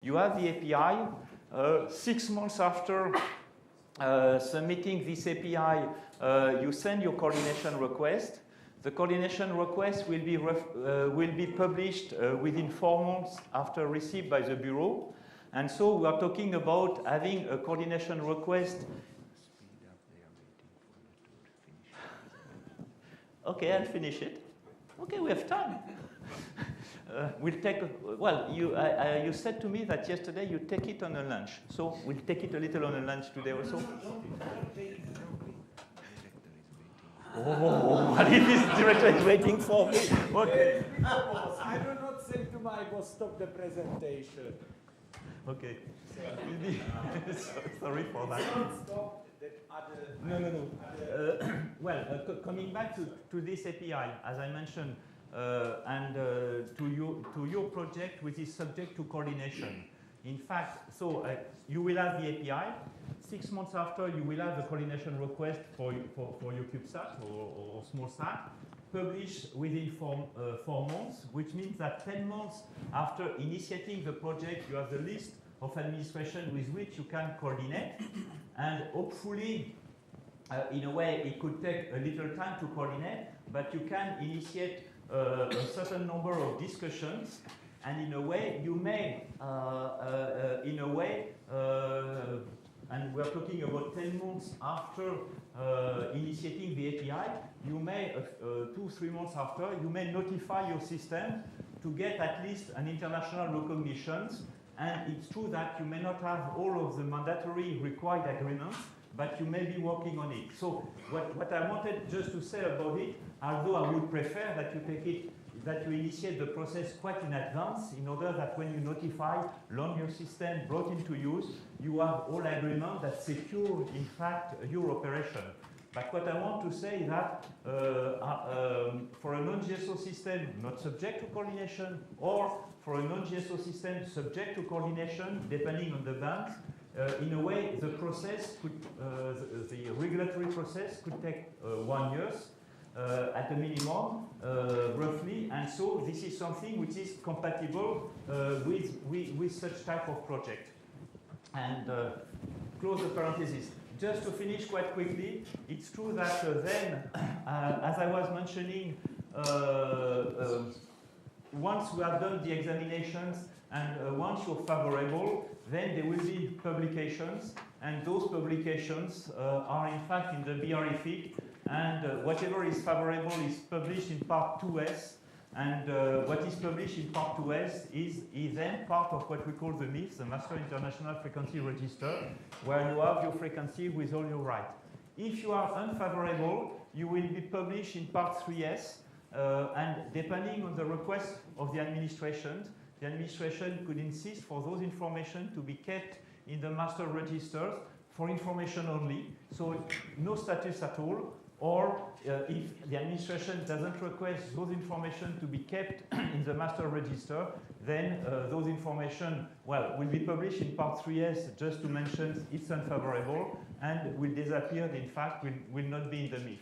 You have the API. 6 months after submitting this API, you send your coordination request. The coordination request will be published within 4 months after received by the Bureau. And so we are talking about having a coordination request. Okay, I'll finish it. Okay, we have time. We'll take, well, you said to me that yesterday you take it on a lunch. So we'll take it a little on a lunch today also. Oh, what if this director is waiting for me? Okay. I do not say to my boss, stop the presentation. Okay. Sorry for that. Stop the other. No. Well, coming back to this API, as I mentioned, and to your project, which is subject to coordination. In fact, so you will have the API. 6 months after, you will have the coordination request for your CubeSat or SmallSat, published within 4 months, which means that 10 months after initiating the project, you have the list of administration with which you can coordinate. And hopefully, in a way, it could take a little time to coordinate, but you can initiate a certain number of discussions, and in a way, you may, and we're talking about 10 months after initiating the API, you may, 2-3 months after, you may notify your system to get at least an international recognition. And it's true that you may not have all of the mandatory required agreements, but you may be working on it. So what I wanted just to say about it, although I would prefer that you take it, that you initiate the process quite in advance, in order that when you notify, launch your system, brought into use, you have all agreement that secure, in fact, your operation. But what I want to say is that for a non-GSO system not subject to coordination, or for a non-GSO system subject to coordination, depending on the bands, in a way, the process could, the regulatory process could take 1 year at a minimum, roughly, and so this is something which is compatible with such type of project. And close the parenthesis. Just to finish quite quickly, it's true that then, as I was mentioning, once we have done the examinations and once you're favorable, then there will be publications, and those publications are in fact in the BREFIC, and whatever is favorable is published in part 2S, and what is published in part 2S is then part of what we call the MIF, the Master International Frequency Register, where you have your frequency with all your rights. If you are unfavorable, you will be published in part 3S, and depending on the request of the administration could insist for those information to be kept in the master registers for information only, so no status at all. Or if the administration doesn't request those information to be kept in the master register, then those information, well, will be published in part 3S, just to mention it's unfavorable, and will disappear, in fact, will not be in the MIF.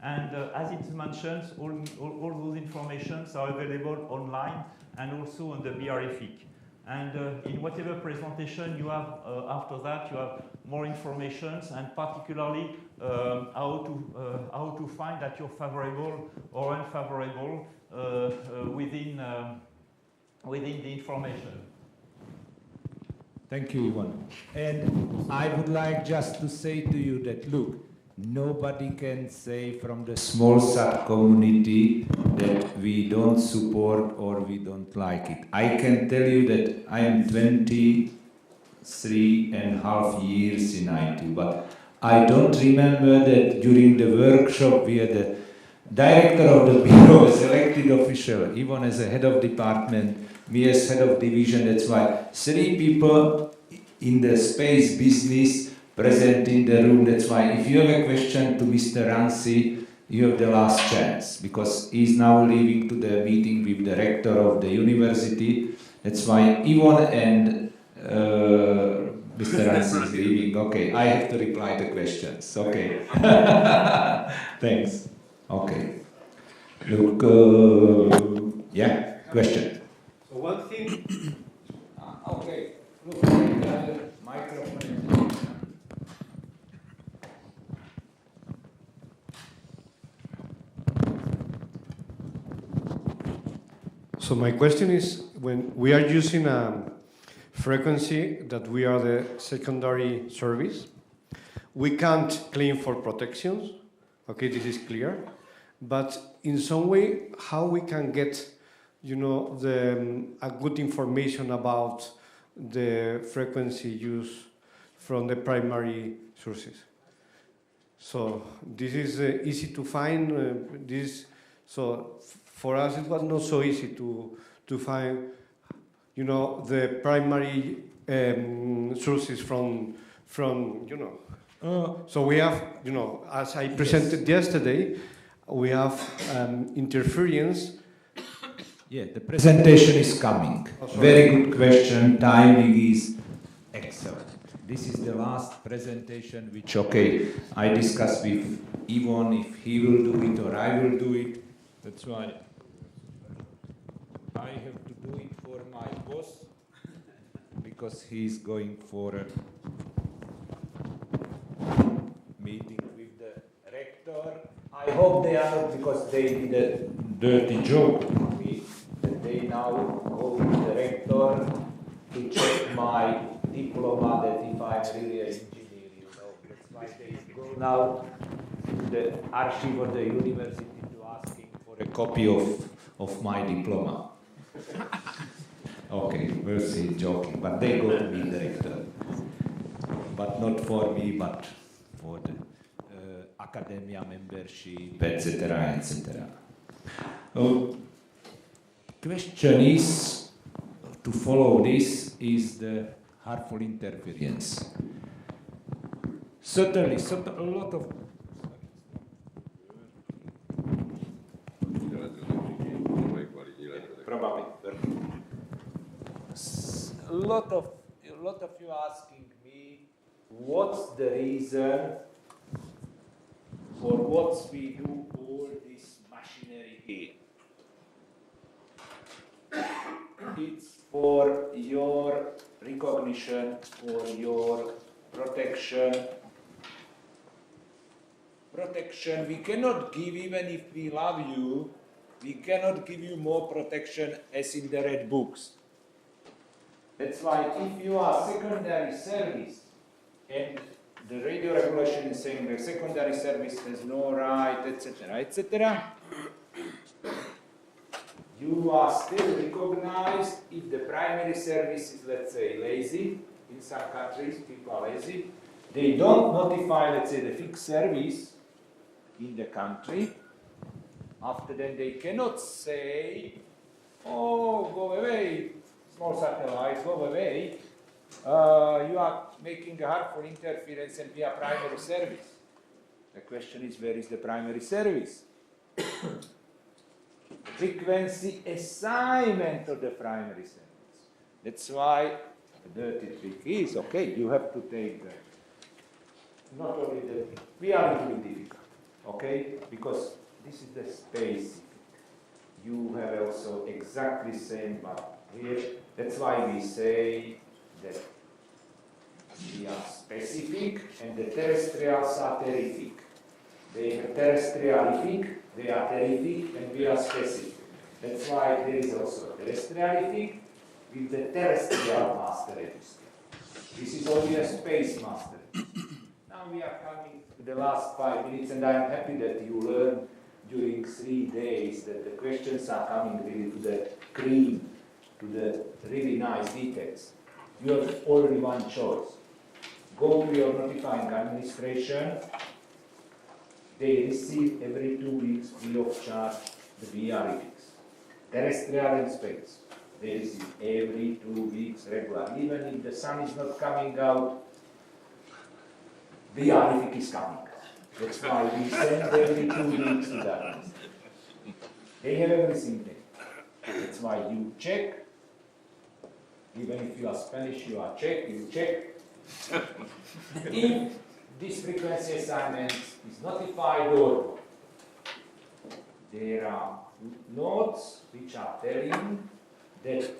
And as it mentions, all those informations are available online and also on the BREFIC. And in whatever presentation you have after that, you have more information, and particularly how to find that you're favorable or unfavorable within the information. Thank you, Yvon. And I would like just to say to you that, look, nobody can say from the SmallSat community that we don't support or we don't like it. I can tell you that I am 23.5 years in IT, but I don't remember that during the workshop where the director of the bureau was elected official, Yvon as a head of department, me as head of division. That's why 3 people in the space business present in the room. That's why if you have a question to Mr. Ransi, you have the last chance, because he's now leaving to the meeting with the rector of the university. That's why Yvon and Mr. Ransi is leaving. Okay, I have to reply to questions. Okay. Thanks. Okay. Look, yeah, question. So one thing, okay. So my question is, when we are using a frequency that we are the secondary service, we can't claim for protections. Okay, this is clear. But in some way, how we can get, a good information about the frequency use from the primary sources. So this is easy to find. For us, it was not so easy to find, the primary sources from. So we have, as I presented yesterday, we have interference. Yeah, the presentation is coming. Very good question. Timing is excellent. This is the last presentation which, I discussed with Yvon if he will do it or I will do it. That's why I have to do it for my boss because he's going for a meeting with the rector. I hope they are not, because they did a dirty joke to me, that they now go with the rector to check my diploma, that if I'm really an engineer, That's why they go now to the archive of the university to asking for a copy of my diploma. Okay, we'll see, joking, but they go to meet the rector. But not for me, but for the academia membership, etc., etc. Question is, to follow this, is the harmful interference. Certainly, a lot of... Probably. A lot of you asking me, what's the reason for what we do all this machinery here? It's for your recognition, for your protection. Protection we cannot give, even if we love you, we cannot give you more protection as in the red books. That's why if you are secondary service and the radio regulation is saying the secondary service has no right, etc., etc., you are still recognized if the primary service is, let's say, lazy. In some countries, people are lazy. They don't notify, let's say, the fixed service in the country. After then, they cannot say, oh, go away, small satellites, go away. You are making a harmful interference and we are primary service. The question is, where is the primary service? Frequency assignment of the primary service. That's why the dirty trick is, you have to take not only the, we are a little bit difficult, because this is the space. You have also exactly same, but here, that's why we say that we are specific and the terrestrials are terrific. They have terrestrialific, they are terrific, and we are specific. That's why there is also terrestrialific with the terrestrial master register. This is only a space master. Now we are coming to the last 5 minutes, and I'm happy that you learn during 3 days that the questions are coming really to the cream, to the really nice details. You have only one choice. Go to your notifying administration. They receive every 2 weeks free of charge the BREFIX. Terrestrial and space. They receive every 2 weeks regular. Even if the sun is not coming out, BREFIX is coming. That's why we send every 2 weeks to that. They have everything there. That's why you check. Even if you are Spanish, you check. If this frequency assignment is notified or there are notes which are telling that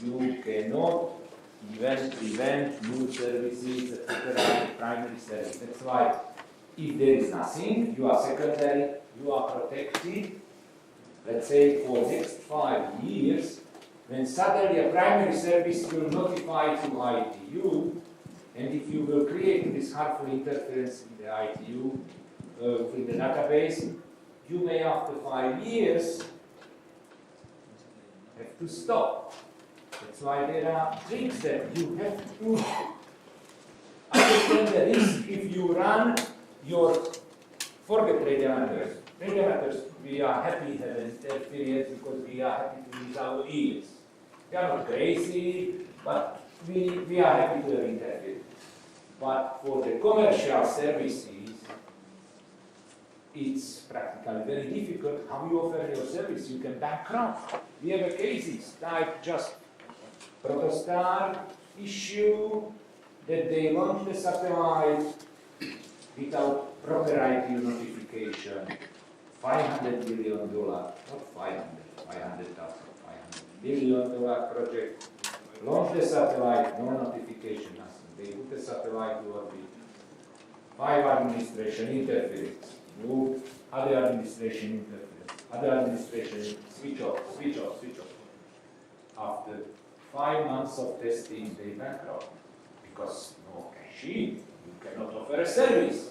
you cannot even prevent new services, etc., primary service. That's why if there is nothing, you are secondary, you are protected, let's say for next 5 years, when suddenly a primary service will notify to ITU, and if you will create this harmful interference in the ITU, in the database, you may after 5 years have to stop. That's why there are things that you have to understand the risk if you run your, forget radiometers. Radiometers, we are happy to have interference because we are happy to use our ears. We are not crazy, but we are happy to have interference. But for the commercial services, it's practically very difficult how you offer your service. You can bankrupt. We have cases like just Protostar issue that they launch the satellite without proper ITU notification. $500 million, not 500, 500,000, $500 million project. Launch the satellite, no notification, nothing. They put the satellite to orbit. 5 administration interference. Move, other administration interference. Other administration switch off, switch off, switch off. After 5 months of testing, they bankrupt because no caching, you cannot offer a service.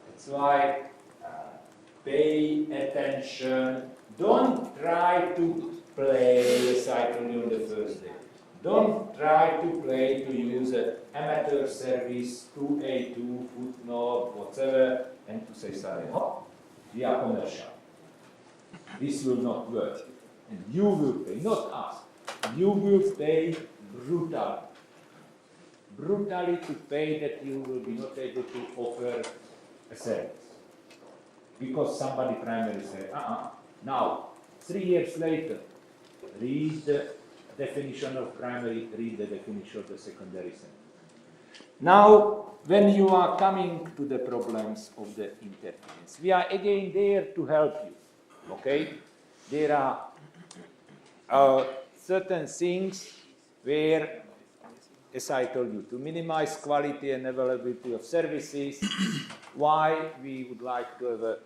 That's why pay attention. Don't try to play, as I told you on the first day. Don't try to play to use an amateur service, 2A2, footnote, whatever, and to say suddenly, oh, we are commercial. This will not work. And you will pay, not us. You will pay brutally. Brutally to pay that you will be not able to offer a service. Because somebody primarily said, now, 3 years later, read the definition of primary, read the definition of the secondary center. Now, when you are coming to the problems of the interference, we are again there to help you, okay? There are certain things where, as I told you, to minimize quality and availability of services, why we would like to have a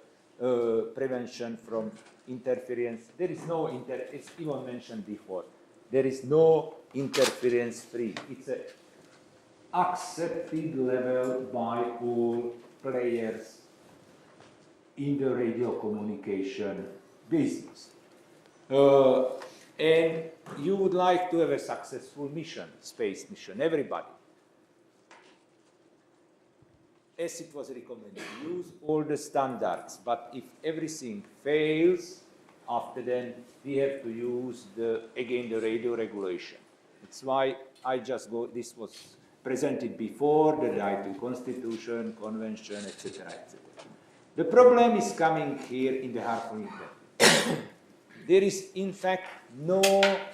prevention from interference. There is no as Yvon mentioned before, there is no interference free. It's an accepted level by all players in the radio communication business. And you would like to have a successful mission, space mission, everybody. As it was recommended, use all the standards, but if everything fails, after then we have to use again the radio regulation. That's why I just go, this was presented before, the right to constitution, convention, etc., etc. The problem is coming here in the harmful interference. There is in fact no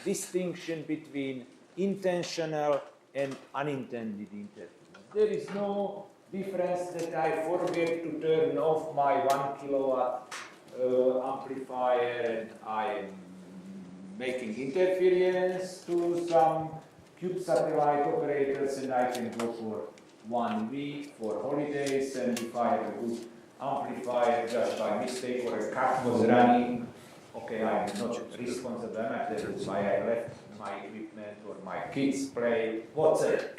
distinction between intentional and unintended interference. There is no difference that I forget to turn off my 1 kilowatt amplifier and I am making interference to some cute satellite operators and I can go for 1 week for holidays, and if I have a good amplifier just by mistake or a cat was running, okay, I'm not responsible, that's why I left my equipment or my kids play, whatever.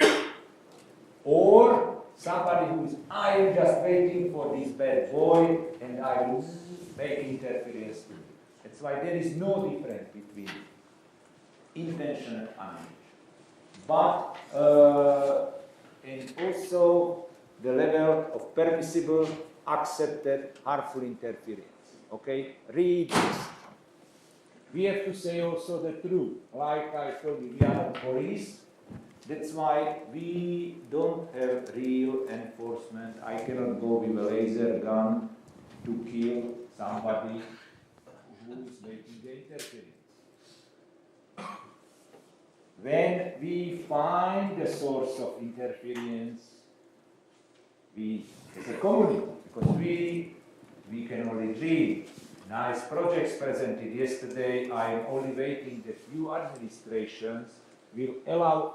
Or somebody who's, I am just waiting for this bad boy and I will make interference to it. That's why there is no difference between intention and unintentional. But, and also the level of permissible, accepted, harmful interference. Okay, read this. We have to say also the truth. Like I told you, we are not police. That's why we don't have real enforcement. I cannot go with a laser gun to kill somebody who is making the interference. When we find the source of interference, we, as a community, because we can only dream. Nice projects presented yesterday. I am only waiting that few administrations will allow